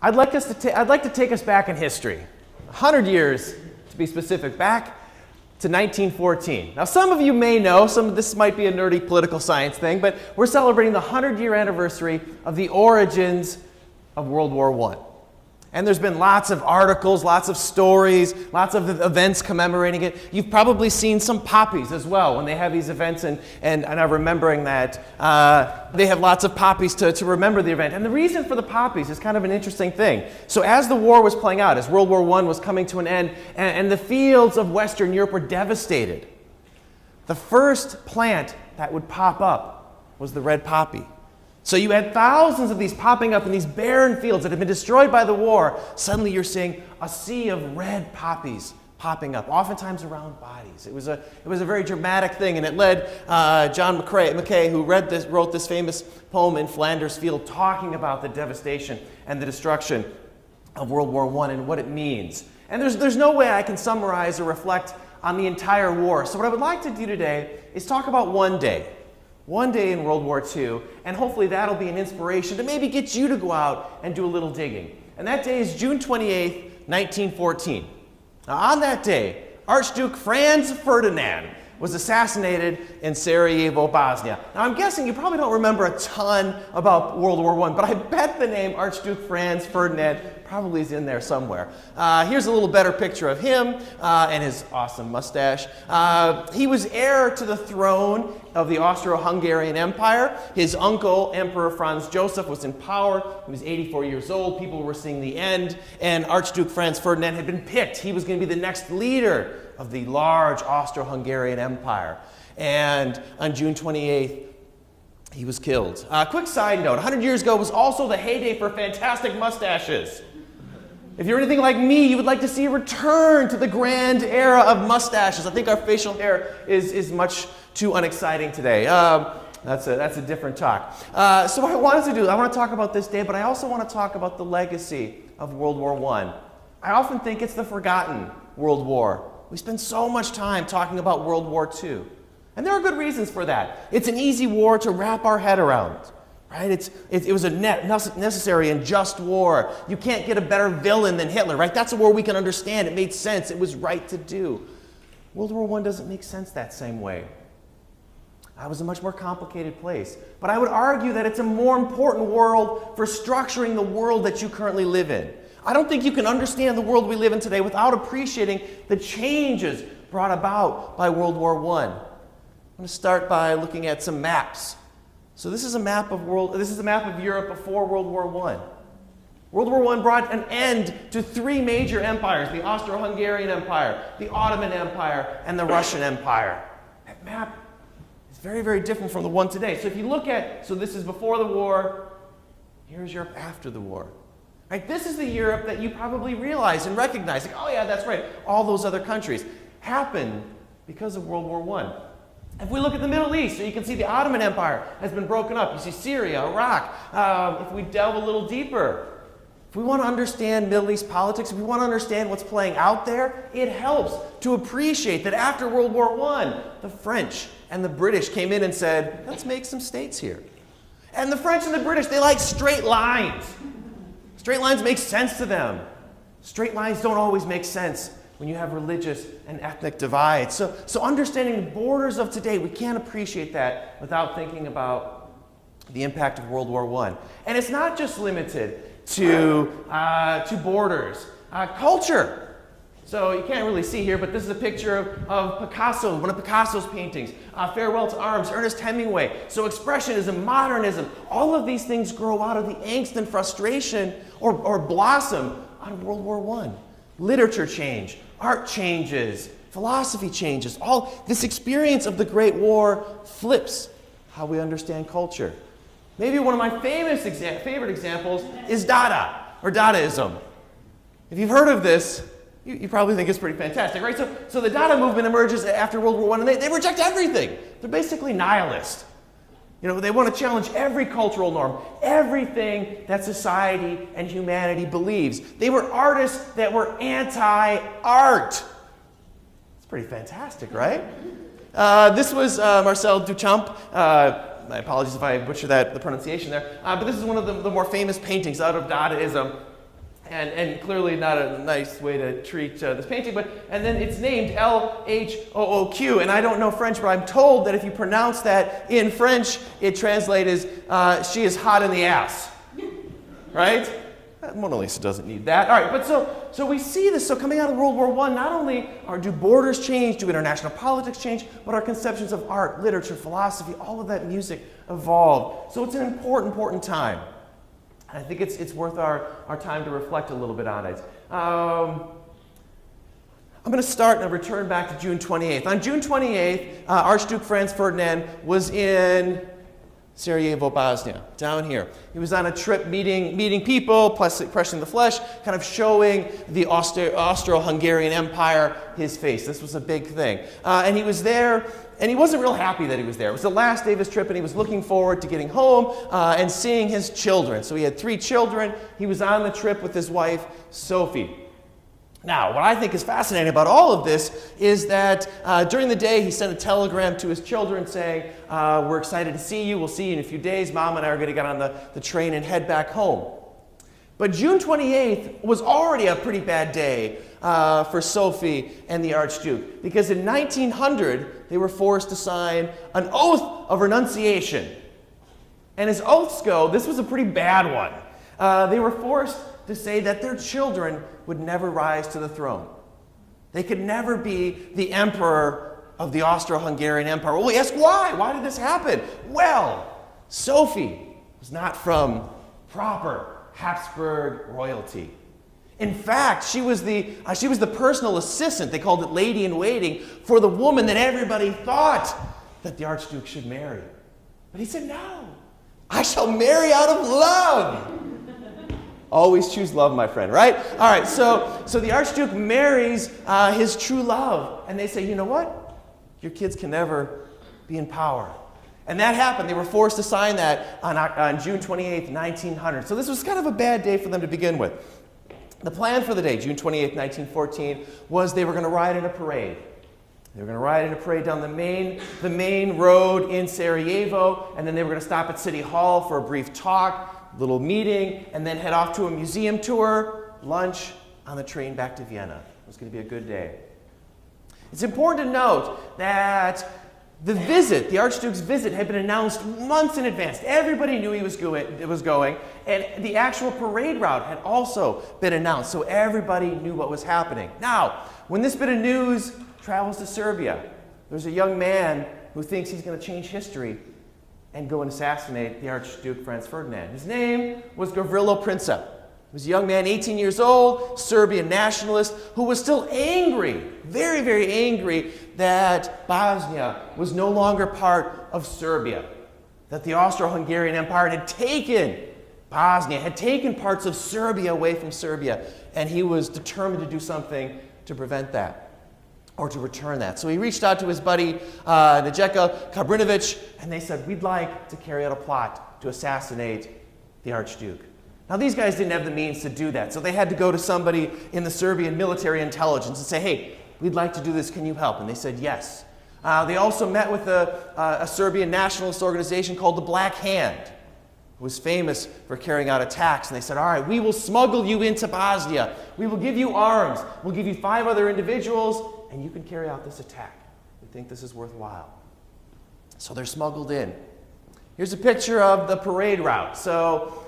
I'd like to take us back in history, 100 years to be specific, back to 1914. Now, some of you may know, this might be a nerdy political science thing, but we're celebrating the 100-year anniversary of the origins of World War I. And there's been lots of articles, lots of stories, lots of events commemorating it. You've probably seen some poppies as well when they have these events and are remembering that. They have lots of poppies to remember the event. And the reason for the poppies is kind of an interesting thing. So as the war was playing out, as World War I was coming to an end, and the fields of Western Europe were devastated, the first plant that would pop up was the red poppy. So you had thousands of these popping up in these barren fields that had been destroyed by the war. Suddenly you're seeing a sea of red poppies popping up, oftentimes around bodies. It was a very dramatic thing, and it led John Mackay, who wrote this famous poem in Flanders Field, talking about the devastation and the destruction of World War I and what it means. And there's no way I can summarize or reflect on the entire war. So what I would like to do today is talk about one day in World War II, and hopefully that'll be an inspiration to maybe get you to go out and do a little digging. And that day is June 28th, 1914. Now, on that day, Archduke Franz Ferdinand was assassinated in Sarajevo, Bosnia. Now, I'm guessing you probably don't remember a ton about World War I, but I bet the name Archduke Franz Ferdinand probably is in there somewhere. Here's a little better picture of him and his awesome mustache. He was heir to the throne of the Austro-Hungarian Empire. His uncle, Emperor Franz Joseph, was in power. He was 84 years old. People were seeing the end, and Archduke Franz Ferdinand had been picked. He was going to be the next leader of the large Austro-Hungarian Empire. And on June 28th, he was killed. Quick side note, 100 years ago was also the heyday for fantastic mustaches. If you're anything like me, you would like to see a return to the grand era of mustaches. I think our facial hair is much too unexciting today. That's a different talk. So what I wanted to do, I want to talk about this day, but I also want to talk about the legacy of World War I. I often think it's the forgotten World War. We spend so much time talking about World War II. And there are good reasons for that. It's an easy war to wrap our head around, right? It was a necessary and just war. You can't get a better villain than Hitler, right? That's a war we can understand. It made sense. It was right to do. World War I doesn't make sense that same way. It was a much more complicated place. But I would argue that it's a more important world for structuring the world that you currently live in. I don't think you can understand the world we live in today without appreciating the changes brought about by World War I. I'm going to start by looking at some maps. So this is a map of Europe before World War I. World War I brought an end to three major empires: the Austro-Hungarian Empire, the Ottoman Empire, and the Russian Empire. That map is very, very different from the one today. So if you look at, so this is before the war, here's Europe after the war. Right, this is the Europe that you probably realize and recognize. Like, oh yeah, that's right. All those other countries happened because of World War I. If we look at the Middle East, so you can see the Ottoman Empire has been broken up. You see Syria, Iraq. If we delve a little deeper, if we want to understand Middle East politics, if we want to understand what's playing out there, it helps to appreciate that after World War I, the French and the British came in and said, let's make some states here. And the French and the British, they like straight lines. Straight lines make sense to them. Straight lines don't always make sense when you have religious and ethnic divides. So understanding the borders of today, we can't appreciate that without thinking about the impact of World War I. And it's not just limited to borders. Culture. So you can't really see here, but this is a picture of Picasso, one of Picasso's paintings. Farewell to Arms, Ernest Hemingway. So expressionism, modernism, all of these things grow out of the angst and frustration or blossom out of World War I. Literature change, art changes, philosophy changes. All this experience of the Great War flips how we understand culture. Maybe one of my favorite examples is Dada, or Dadaism. If you've heard of this, you probably think it's pretty fantastic, right? So the Dada movement emerges after World War I, and they reject everything. They're basically nihilist. You know, they want to challenge every cultural norm, everything that society and humanity believes. They were artists that were anti-art. It's pretty fantastic, right? This was Marcel Duchamp. My apologies if I butcher the pronunciation there. But this is one of the more famous paintings out of Dadaism. And clearly not a nice way to treat this painting, and then it's named L-H-O-O-Q, and I don't know French, but I'm told that if you pronounce that in French, it translates as, she is hot in the ass, right? Mona Lisa doesn't need that. All right, but so we see this, so coming out of World War I, not only do borders change, do international politics change, but our conceptions of art, literature, philosophy, all of that music evolved. So it's an important time. I think it's worth our time to reflect a little bit on it. I'm going to start and return back to June 28th. On June 28th, Archduke Franz Ferdinand was in Sarajevo, Bosnia, down here. He was on a trip meeting people, pressing the flesh, kind of showing the Austro-Hungarian Empire his face. This was a big thing. And he was there, and he wasn't real happy that he was there. It was the last day of his trip, and he was looking forward to getting home and seeing his children. So he had 3 children. He was on the trip with his wife, Sophie. Now, what I think is fascinating about all of this is that during the day, he sent a telegram to his children saying, we're excited to see you. We'll see you in a few days. Mom and I are going to get on the train and head back home. But June 28th was already a pretty bad day for Sophie and the Archduke, because in 1900, they were forced to sign an oath of renunciation. And as oaths go, this was a pretty bad one. They were forced to say that their children would never rise to the throne. They could never be the emperor of the Austro-Hungarian Empire. Well, we ask why? Why did this happen? Well, Sophie was not from proper Habsburg royalty. In fact, she was the personal assistant, they called it lady-in-waiting, for the woman that everybody thought that the Archduke should marry. But he said, no, I shall marry out of love. Always choose love, my friend, right? All right, so the Archduke marries his true love, and they say, you know what? Your kids can never be in power. And that happened. They were forced to sign that on June 28th, 1900. So this was kind of a bad day for them to begin with. The plan for the day, June 28th, 1914, was they were going to ride in a parade. They were going to ride in a parade down the main road in Sarajevo, and then they were going to stop at City Hall for a brief talk, little meeting, and then head off to a museum tour, lunch, on the train back to Vienna. It was going to be a good day. It's important to note that the Archduke's visit, had been announced months in advance. Everybody knew he was going, and the actual parade route had also been announced, so everybody knew what was happening. Now, when this bit of news travels to Serbia, there's a young man who thinks he's going to change history and go and assassinate the Archduke Franz Ferdinand. His name was Gavrilo Princip. He was a young man, 18 years old, Serbian nationalist, who was still angry, very, very angry, that Bosnia was no longer part of Serbia, that the Austro-Hungarian Empire had taken Bosnia, had taken parts of Serbia away from Serbia, and he was determined to do something to prevent that, or to return that. So he reached out to his buddy, Nejeka Kabrinović, and they said, we'd like to carry out a plot to assassinate the Archduke. Now, these guys didn't have the means to do that, so they had to go to somebody in the Serbian military intelligence and say, hey, we'd like to do this, can you help? And they said yes. They also met with a Serbian nationalist organization called the Black Hand, who was famous for carrying out attacks. And they said, all right, we will smuggle you into Bosnia. We will give you arms. We'll give you 5 other individuals, and you can carry out this attack. We think this is worthwhile. So they're smuggled in. Here's a picture of the parade route. So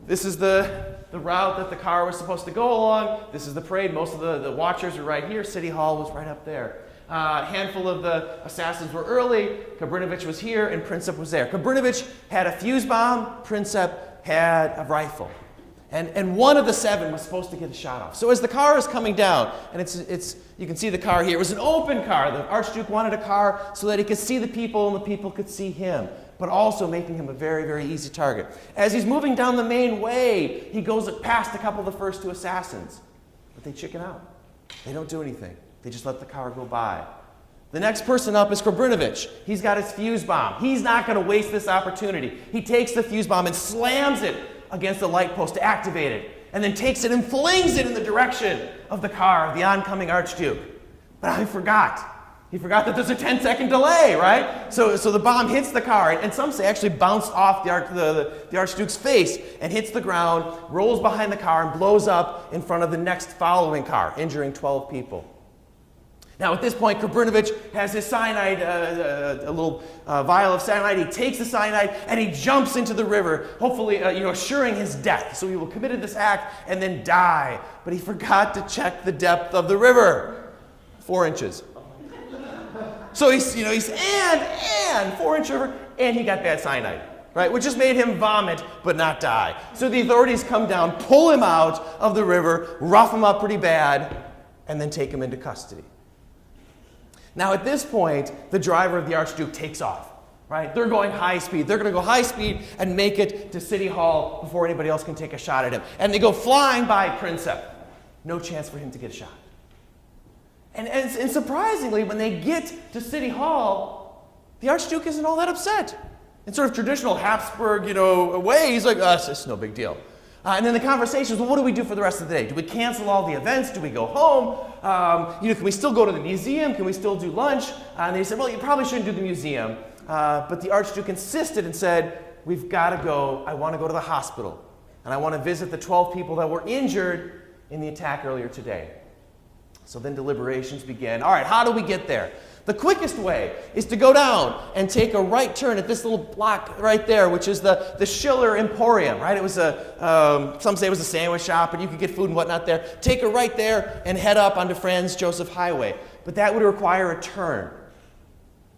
this is the route that the car was supposed to go along. This is the parade. Most of the watchers are right here. City Hall was right up there. A handful of the assassins were early. Kabrinović was here, and Princip was there. Kabrinović had a fuse bomb. Princip had a rifle. And one of the 7 was supposed to get a shot off. So as the car is coming down, and you can see the car here. It was an open car. The Archduke wanted a car so that he could see the people and the people could see him, but also making him a very, very easy target. As he's moving down the main way, he goes past a couple of the first 2 assassins, but they chicken out. They don't do anything. They just let the car go by. The next person up is Kabrinović. He's got his fuse bomb. He's not going to waste this opportunity. He takes the fuse bomb and slams it against the light post to activate it, and then takes it and flings it in the direction of the car of the oncoming Archduke. But I forgot. He forgot that there's a 10-second delay, right? So the bomb hits the car, and some say actually bounced off the Archduke's face and hits the ground, rolls behind the car, and blows up in front of the next following car, injuring 12 people. Now, at this point, Kobrnovich has his cyanide, a little vial of cyanide. He takes the cyanide and he jumps into the river, hopefully, assuring his death. So he will commit this act and then die. But he forgot to check the depth of the river, 4 inches. So he's 4-inch river, and he got bad cyanide, right? Which just made him vomit but not die. So the authorities come down, pull him out of the river, rough him up pretty bad, and then take him into custody. Now, at this point, the driver of the Archduke takes off, right? They're going high speed. They're going to go high speed and make it to City Hall before anybody else can take a shot at him. And they go flying by Princeps. No chance for him to get a shot. And surprisingly, when they get to City Hall, the Archduke isn't all that upset. In sort of traditional Habsburg, way, he's like, it's no big deal. And then the conversation is, well, what do we do for the rest of the day? Do we cancel all the events? Do we go home? Can we still go to the museum? Can we still do lunch? And they said, well, you probably shouldn't do the museum. But the Archduke insisted and said, we've got to go. I want to go to the hospital. And I want to visit the 12 people that were injured in the attack earlier today. So then deliberations began. All right, how do we get there? The quickest way is to go down and take a right turn at this little block right there, which is the Schiller Emporium, right? It was some say it was a sandwich shop, and you could get food and whatnot there. Take a right there and head up onto Franz Joseph Highway. But that would require a turn.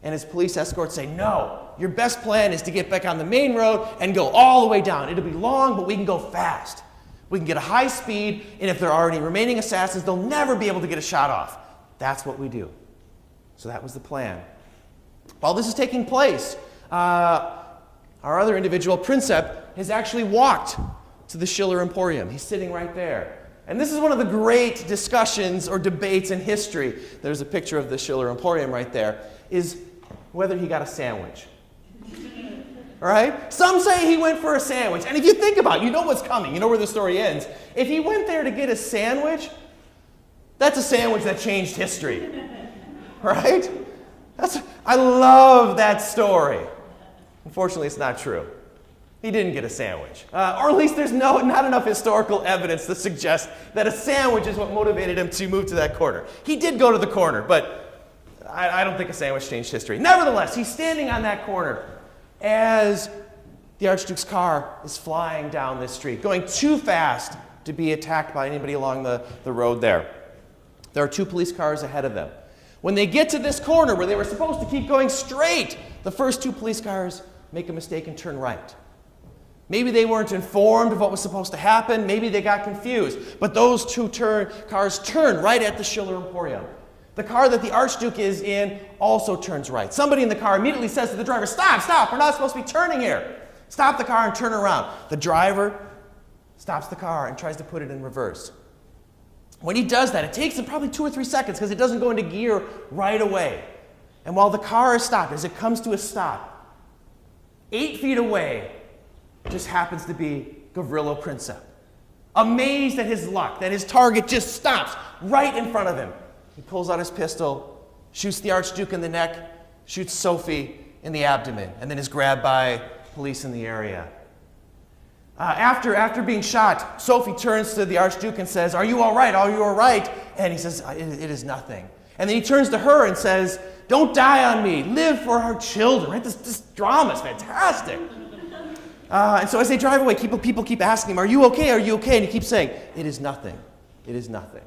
And his police escorts say, no, your best plan is to get back on the main road and go all the way down. It'll be long, but we can go fast. We can get a high speed, and if there are any remaining assassins, they'll never be able to get a shot off. That's what we do. So that was the plan. While this is taking place, our other individual, Princeps, has actually walked to the Schiller Emporium. He's sitting right there. And this is one of the great discussions or debates in history. There's a picture of the Schiller Emporium right there, is whether he got a sandwich. Right? Some say he went for a sandwich. And if you think about it, you know what's coming. You know where the story ends. If he went there to get a sandwich, that's a sandwich that changed history. Right? I love that story. Unfortunately, it's not true. He didn't get a sandwich. Or at least there's not enough historical evidence to suggest that a sandwich is what motivated him to move to that corner. He did go to the corner, but I don't think a sandwich changed history. Nevertheless, he's standing on that corner as the Archduke's car is flying down this street, going too fast to be attacked by anybody along the road there. There are 2 police cars ahead of them. When they get to this corner where they were supposed to keep going straight, the first 2 police cars make a mistake and turn right. Maybe they weren't informed of what was supposed to happen. Maybe they got confused. But those 2 cars turn right at the Schiller Emporium. The car that the Archduke is in also turns right. Somebody in the car immediately says to the driver, stop, we're not supposed to be turning here. Stop the car and turn around. The driver stops the car and tries to put it in reverse. When he does that, it takes him probably 2 or 3 seconds because it doesn't go into gear right away. And while the car is stopped, as it comes to a stop, 8 feet away just happens to be Gavrilo Princip. Amazed at his luck, that his target just stops right in front of him. He pulls out his pistol, shoots the Archduke in the neck, shoots Sophie in the abdomen, and then is grabbed by police in the area. After being shot, Sophie turns to the Archduke and says, are you all right? Are you all right? And he says, it is nothing. And then he turns to her and says, don't die on me. Live for our children. Right? This drama is fantastic. And so as they drive away, people keep asking him, are you okay? Are you okay? And he keeps saying, it is nothing. It is nothing.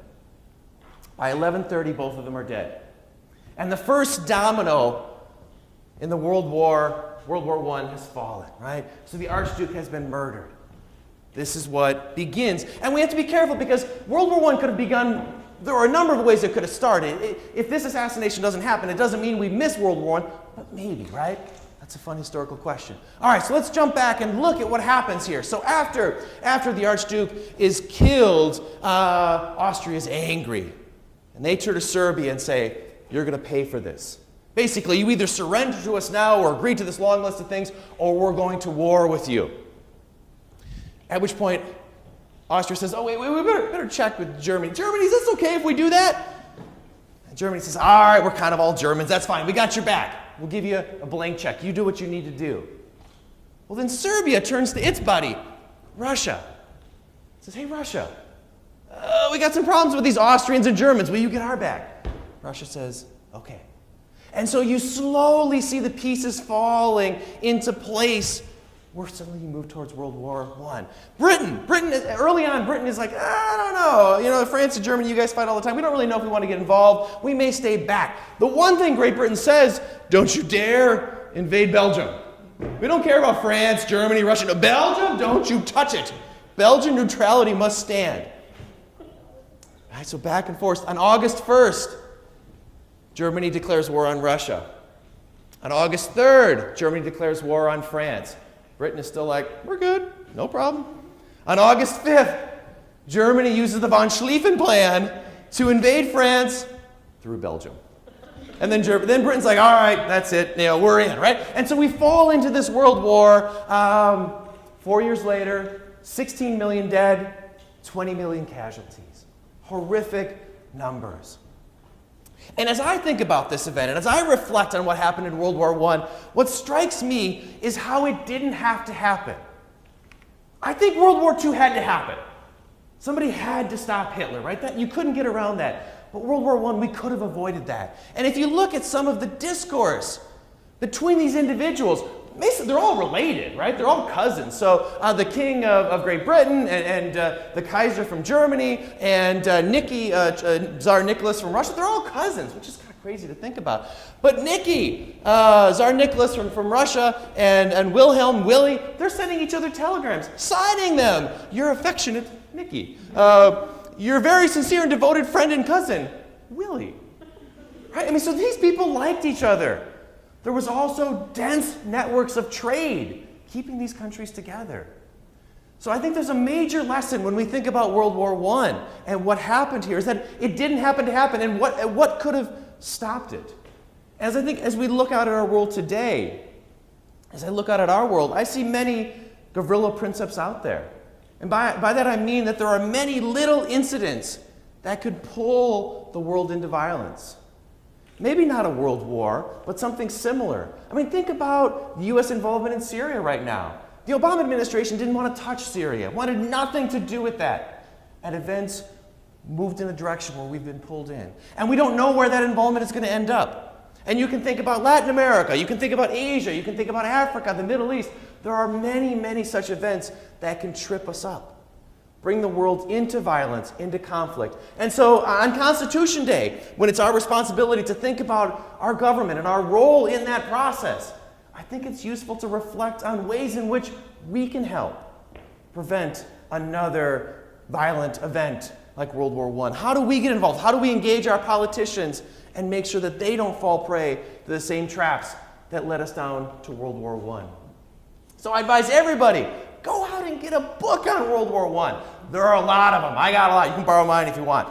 By 11:30, both of them are dead. And the first domino in the World War I has fallen, right? So the Archduke has been murdered. This is what begins. And we have to be careful because World War I could have begun, there are a number of ways it could have started. If this assassination doesn't happen, it doesn't mean we miss World War I, but maybe, right? That's a fun historical question. All right, so let's jump back and look at what happens here. So after the Archduke is killed, Austria is angry. And they turn to Serbia and say, you're going to pay for this. Basically, you either surrender to us now or agree to this long list of things, or we're going to war with you. At which point, Austria says, oh, wait, we better check with Germany. Germany, is this okay if we do that? And Germany says, all right, we're kind of all Germans. That's fine. We got your back. We'll give you a blank check. You do what you need to do. Well, then Serbia turns to its buddy, Russia. Says, hey, Russia, we got some problems with these Austrians and Germans. Will you get our back? Russia says, okay. And so you slowly see the pieces falling into place where suddenly you move towards World War I. Britain, early on, Britain is like, I don't know. You know, France and Germany, you guys fight all the time. We don't really know if we want to get involved. We may stay back. The one thing Great Britain says, don't you dare invade Belgium. We don't care about France, Germany, Russia. No, Belgium, don't you touch it. Belgian neutrality must stand. All right, so back and forth. On August 1st, Germany declares war on Russia. On August 3rd, Germany declares war on France. Britain is still like, we're good, no problem. On August 5th, Germany uses the von Schlieffen plan to invade France through Belgium. And then Britain's like, all right, that's it, we're in, right? And so we fall into this world war. 4 years later, 16 million dead, 20 million casualties. Horrific numbers. And as I think about this event, and as I reflect on what happened in World War I, what strikes me is how it didn't have to happen. I think World War II had to happen. Somebody had to stop Hitler, right? You couldn't get around that. But World War I, we could have avoided that. And if you look at some of the discourse between these individuals, they're all related, right? They're all cousins. So the king of Great Britain and the Kaiser from Germany and Tsar Nicholas from Russia, they're all cousins, which is kind of crazy to think about. But Tsar Nicholas from Russia and Wilhelm, Willie, they're sending each other telegrams, signing them. Your affectionate Nicky. Your very sincere and devoted friend and cousin, Willie. Right? I mean, so these people liked each other. There was also dense networks of trade keeping these countries together. So I think there's a major lesson when we think about World War I and what happened here is that it didn't happen to happen, and what could have stopped it. As we look out at our world today, as I look out at our world, I see many guerrilla principles out there. And by that I mean that there are many little incidents that could pull the world into violence. Maybe not a world war, but something similar. I mean, think about the U.S. involvement in Syria right now. The Obama administration didn't want to touch Syria, wanted nothing to do with that. And events moved in a direction where we've been pulled in. And we don't know where that involvement is going to end up. And you can think about Latin America, you can think about Asia, you can think about Africa, the Middle East. There are many, many such events that can trip us up. Bring the world into violence, into conflict. And so on Constitution Day, when it's our responsibility to think about our government and our role in that process, I think it's useful to reflect on ways in which we can help prevent another violent event like World War I. How do we get involved? How do we engage our politicians and make sure that they don't fall prey to the same traps that led us down to World War I? So I advise everybody, go out and get a book on World War I. There are a lot of them. I got a lot. You can borrow mine if you want.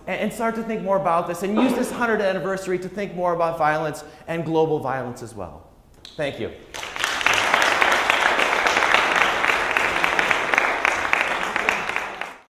And start to think more about this and use this 100th anniversary to think more about violence and global violence as well. Thank you.